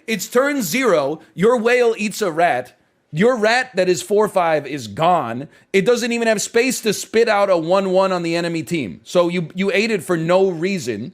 It's turn 0. Your whale eats a rat. Your rat that is 4/5 is gone. It doesn't even have space to spit out a 1/1 on the enemy team. So you ate it for no reason.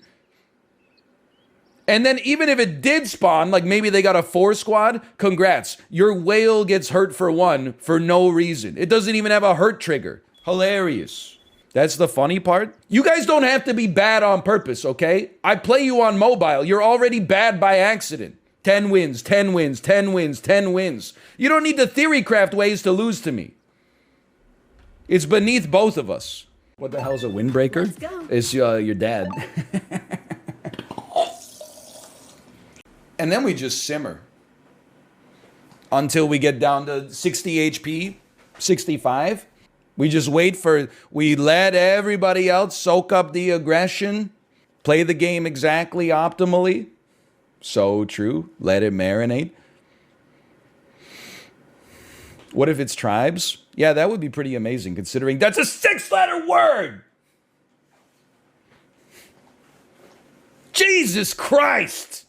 And then even if it did spawn, like maybe they got a 4 squad, congrats. Your whale gets hurt for 1 for no reason. It doesn't even have a hurt trigger. Hilarious. That's the funny part. You guys don't have to be bad on purpose, okay? I play you on mobile. You're already bad by accident. 10 wins, 10 wins, 10 wins, 10 wins. You don't need to theory craft ways to lose to me. It's beneath both of us. What the hell is a windbreaker? Let's go. It's your dad. And then we just simmer until we get down to 60 HP, 65. We just we let everybody else soak up the aggression, play the game exactly optimally. So true. Let it marinate. What if it's tribes? Yeah, that would be pretty amazing considering that's a 6-letter word. Jesus Christ.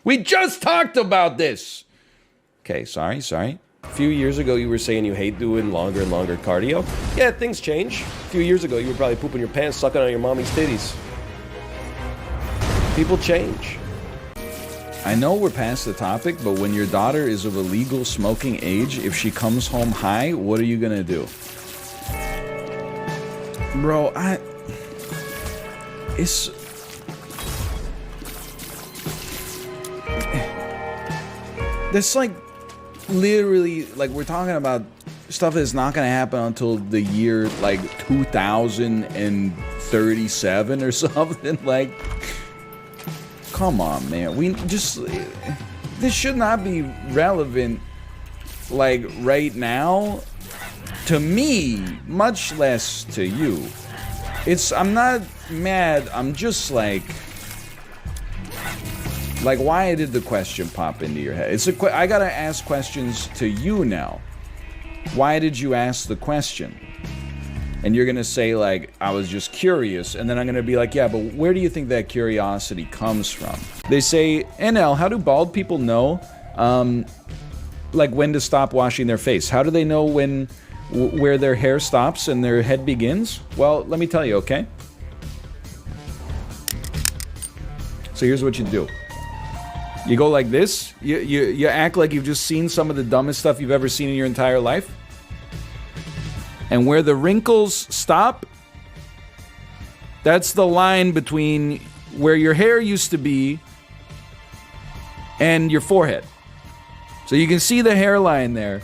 We just talked about this. Okay, sorry. A few years ago, you were saying you hate doing longer and longer cardio. Yeah, things change. A few years ago, you were probably pooping your pants, sucking on your mommy's titties. People change. I know we're past the topic, but when your daughter is of a legal smoking age, if she comes home high, what are you gonna do? Bro, That's like literally, like, we're talking about stuff that's not gonna happen until the year like 2037 or something. Like, come on, man. This should not be relevant, like, right now to me, much less to you. I'm not mad. I'm just like, why did the question pop into your head? I gotta ask questions to you now. Why did you ask the question? And you're gonna say, like, I was just curious, and then I'm gonna be like, yeah, but where do you think that curiosity comes from? They say, NL, how do bald people know, like, when to stop washing their face? How do they know where their hair stops and their head begins? Well, let me tell you, okay? So here's what you do. You go like this. You act like you've just seen some of the dumbest stuff you've ever seen in your entire life. And where the wrinkles stop, that's the line between where your hair used to be and your forehead. So you can see the hairline there.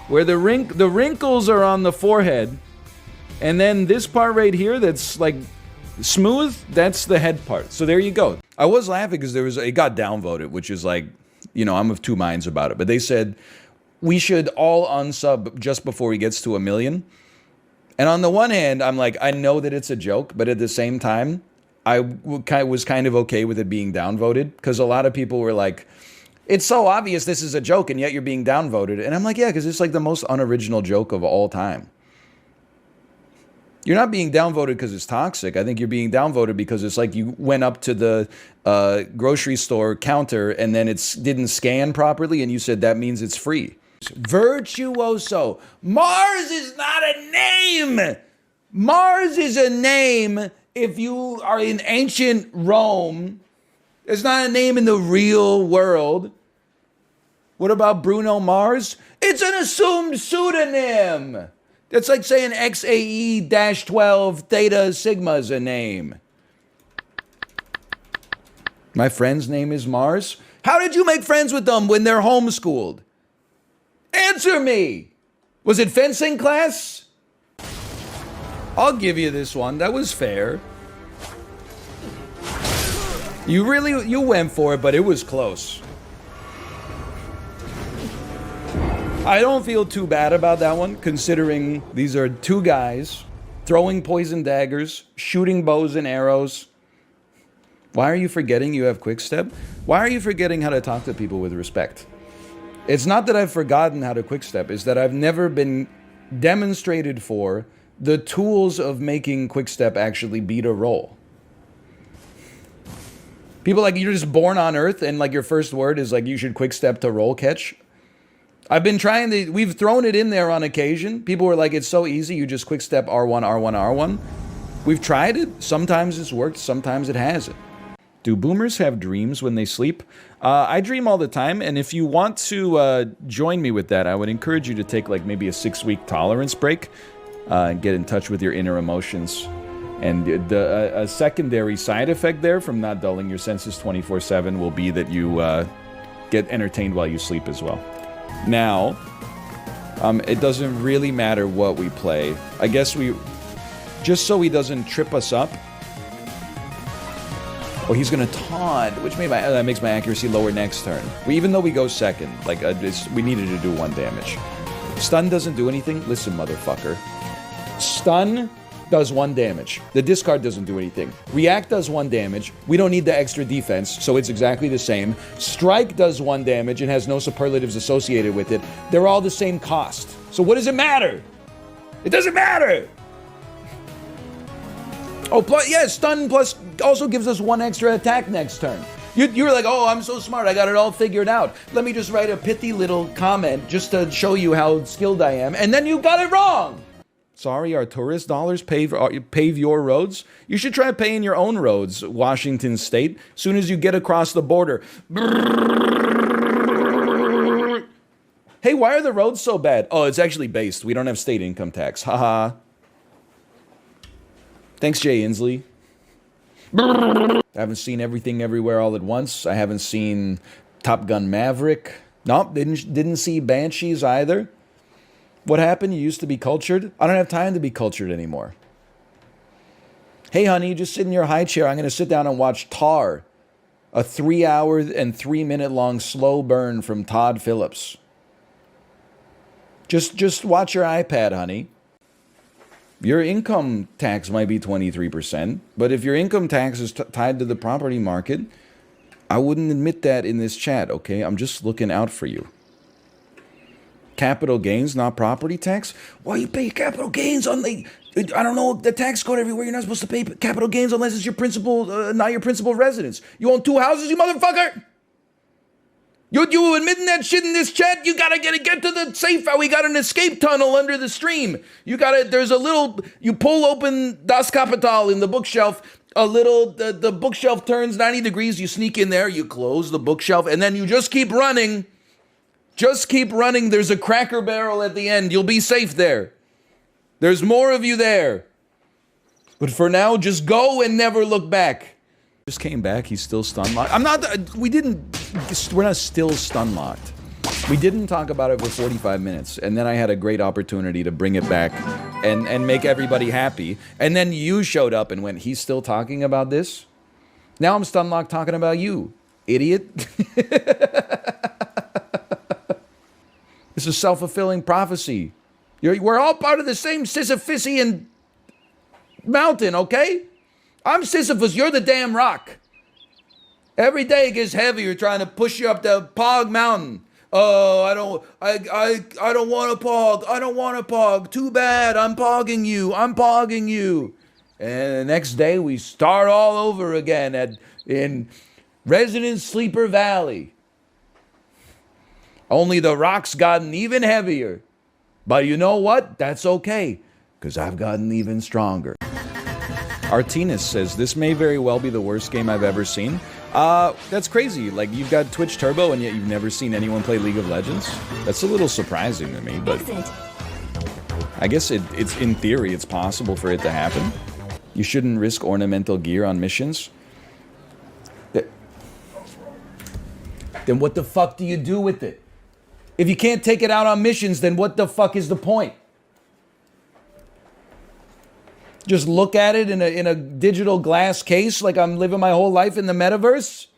Where the wrinkles are on the forehead, and then this part right here that's like smooth, that's the head part. So there you go. I was laughing because it got downvoted, which is like, you know, I'm of two minds about it. But they said we should all unsub just before he gets to 1 million. And on the one hand, I'm like, I know that it's a joke, but at the same time, I was kind of okay with it being downvoted because a lot of people were like, it's so obvious this is a joke and yet you're being downvoted. And I'm like, yeah, because it's like the most unoriginal joke of all time. You're not being downvoted because it's toxic. I think you're being downvoted because it's like you went up to the grocery store counter and then it didn't scan properly and you said that means it's free. Virtuoso. Mars is not a name. Mars is a name if you are in ancient Rome. It's not a name in the real world. What about Bruno Mars? It's an assumed pseudonym. That's like saying XAE-12 Theta Sigma is a name. My friend's name is Mars. How did you make friends with them when they're homeschooled? Answer me! Was it fencing class? I'll give you this one. That was fair. You went for it, but it was close. I don't feel too bad about that one, considering these are two guys throwing poison daggers, shooting bows and arrows. Why are you forgetting you have quickstep? Why are you forgetting how to talk to people with respect? It's not that I've forgotten how to quickstep, it's that I've never been demonstrated for the tools of making quickstep actually beat a roll. People like, you're just born on Earth and like your first word is like you should quick step to roll catch. I've been trying to, we've thrown it in there on occasion. People were like, it's so easy, you just quick step R1, R1, R1. We've tried it. Sometimes it's worked, sometimes it hasn't. Do boomers have dreams when they sleep? I dream all the time, and if you want to join me with that, I would encourage you to take like maybe a 6-week tolerance break and get in touch with your inner emotions. And a secondary side effect there from not dulling your senses 24/7 will be that you get entertained while you sleep as well. Now, it doesn't really matter what we play. I guess just so he doesn't trip us up. Oh, he's gonna taunt, which that makes my accuracy lower next turn. Even though we go second, like we needed to do 1 damage. Stun doesn't do anything. Listen, motherfucker. Stun does 1 damage. The discard doesn't do anything. React does 1 damage. We don't need the extra defense, so it's exactly the same. Strike does 1 damage and has no superlatives associated with it. They're all the same cost. So what does it matter? It doesn't matter! Oh, plus, yeah, stun plus also gives us 1 extra attack next turn. You're like, oh, I'm so smart, I got it all figured out. Let me just write a pithy little comment just to show you how skilled I am, and then you got it wrong! Sorry, our tourist dollars pave your roads? You should try paying your own roads, Washington State, soon as you get across the border. Hey, why are the roads so bad? Oh, it's actually based. We don't have state income tax. Haha. Thanks, Jay Inslee. I haven't seen Everything Everywhere All at Once. I haven't seen Top Gun Maverick. Nope, didn't see Banshees either. What happened? You used to be cultured? I don't have time to be cultured anymore. Hey, honey, just sit in your high chair. I'm going to sit down and watch Tar, a 3-hour and 3-minute long slow burn from Todd Phillips. Just watch your iPad, honey. Your income tax might be 23%, but if your income tax is tied to the property market, I wouldn't admit that in this chat, okay? I'm just looking out for you. Capital gains, not property tax? Why you pay capital gains on the... I don't know, the tax code everywhere. You're not supposed to pay capital gains unless it's your principal, not your principal residence. You own 2 houses, you motherfucker! You admitting that shit in this chat? You gotta get to the safe house. We got an escape tunnel under the stream. There's a little, you pull open Das Kapital in the bookshelf, the bookshelf turns 90 degrees, you sneak in there, you close the bookshelf, and then you just keep running. Just keep running. There's a Cracker Barrel at the end. You'll be safe there. There's more of you there. But for now, just go and never look back. Just came back. He's still stun locked. We're not still stun locked. We didn't talk about it for 45 minutes, and then I had a great opportunity to bring it back and make everybody happy. And then you showed up and went, he's still talking about this? Now I'm stun locked talking about you, idiot. It's a self-fulfilling prophecy. We're all part of the same Sisyphusian mountain, okay? I'm Sisyphus, you're the damn rock. Every day it gets heavier trying to push you up the Pog Mountain. Oh, I don't want to pog. I don't want to pog. Too bad. I'm pogging you. I'm pogging you. And the next day we start all over again in Resident Sleeper Valley. Only the rock's gotten even heavier. But you know what? That's okay, because I've gotten even stronger. Artinus says, this may very well be the worst game I've ever seen. That's crazy. Like, you've got Twitch Turbo and yet you've never seen anyone play League of Legends? That's a little surprising to me, but I guess it's in theory, it's possible for it to happen. You shouldn't risk ornamental gear on missions. Then what the fuck do you do with it? If you can't take it out on missions, then what the fuck is the point? Just look at it in a digital glass case like I'm living my whole life in the metaverse?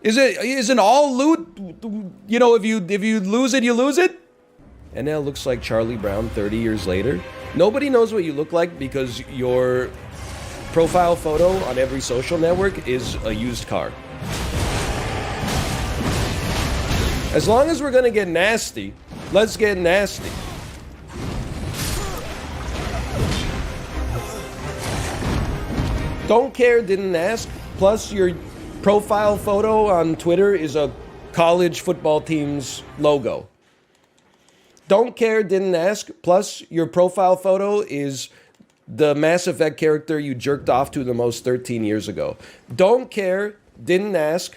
Isn't all loot, you know, if you lose it, you lose it? And now it looks like Charlie Brown 30 years later. Nobody knows what you look like because your profile photo on every social network is a used car. As long as we're gonna get nasty, let's get nasty. Don't care, didn't ask. Plus, you're profile photo on Twitter is a college football team's logo. Don't care, didn't ask. Plus, your profile photo is the Mass Effect character you jerked off to the most 13 years ago. Don't care, didn't ask.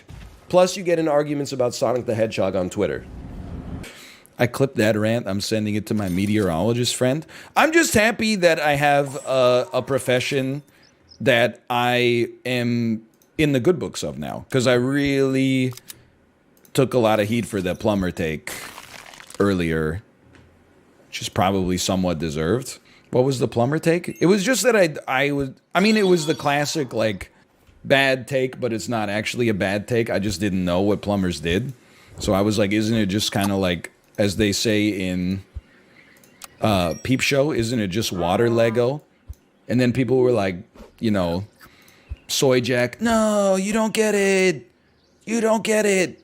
Plus, you get in arguments about Sonic the Hedgehog on Twitter. I clipped that rant. I'm sending it to my meteorologist friend. I'm just happy that I have a profession that I am in the good books of now. Because I really took a lot of heat for the plumber take earlier, which is probably somewhat deserved. What was the plumber take? It was just that I mean, it was the classic, like, bad take, but it's not actually a bad take. I just didn't know what plumbers did. So I was like, isn't it just kind of like, as they say in Peep Show, isn't it just water Lego? And then people were like, you know, Soy Jack, no, you don't get it. You don't get it.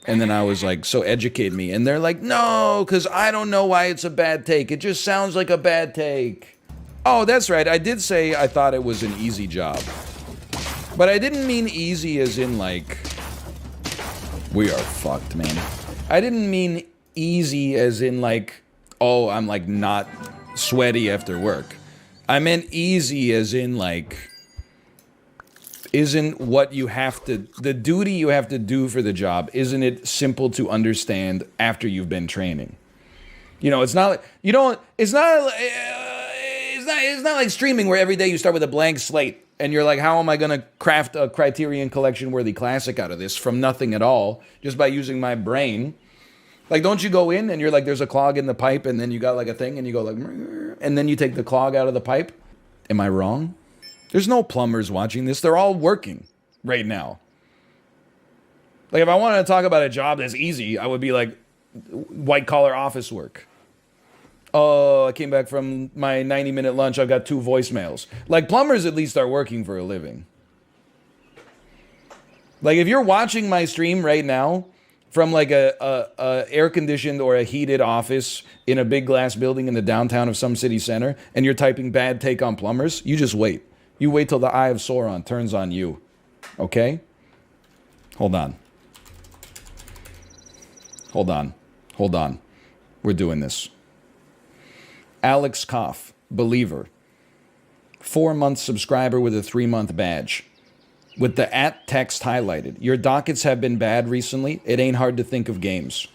And then I was like, so educate me. And they're like, no, because I don't know why it's a bad take. It just sounds like a bad take. Oh, that's right. I did say I thought it was an easy job. But I didn't mean easy as in like, we are fucked, man. I didn't mean easy as in like, oh, I'm like not sweaty after work. I meant easy as in like, isn't what you have to, the duty you have to do for the job, isn't it simple to understand after you've been training? You know, it's not like, you don't, it's not like streaming where every day you start with a blank slate and you're like, how am I going to craft a Criterion Collection worthy classic out of this from nothing at all, just by using my brain? Like, don't you go in and you're like, there's a clog in the pipe, and then you got like a thing and you go like, and then you take the clog out of the pipe? Am I wrong? There's no plumbers watching this. They're all working right now. Like, if I wanted to talk about a job that's easy, I would be like, white-collar office work. Oh, I came back from my 90-minute lunch. I've got 2 voicemails. Like, plumbers at least are working for a living. Like, if you're watching my stream right now from, like, a air-conditioned or a heated office in a big glass building in the downtown of some city center, and you're typing bad take on plumbers, you just wait. You wait till the Eye of Sauron turns on you. Okay? Hold on. Hold on. Hold on. We're doing this. Alex Koff, believer. 4-month subscriber with a 3-month badge. With the @ text highlighted. Your dockets have been bad recently. It ain't hard to think of games.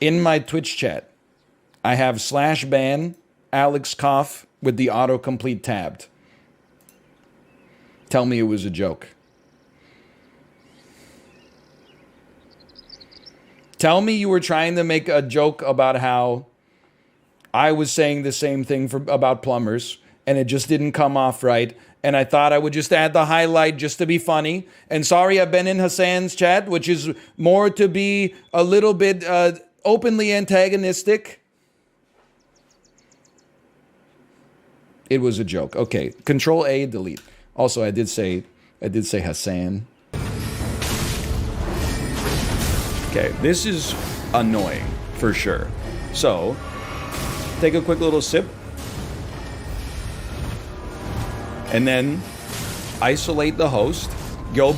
In my Twitch chat, I have /ban Alex Koff with the autocomplete tabbed. Tell me it was a joke. Tell me you were trying to make a joke about how I was saying the same thing about plumbers, and it just didn't come off right, and I thought I would just add the highlight just to be funny. And sorry, I've been in Hassan's chat, which is more to be a little bit openly antagonistic. It was a joke. Okay, Control A, delete. Also, I did say Hassan. Okay, this is annoying for sure. So, take a quick little sip. And then isolate the host. Go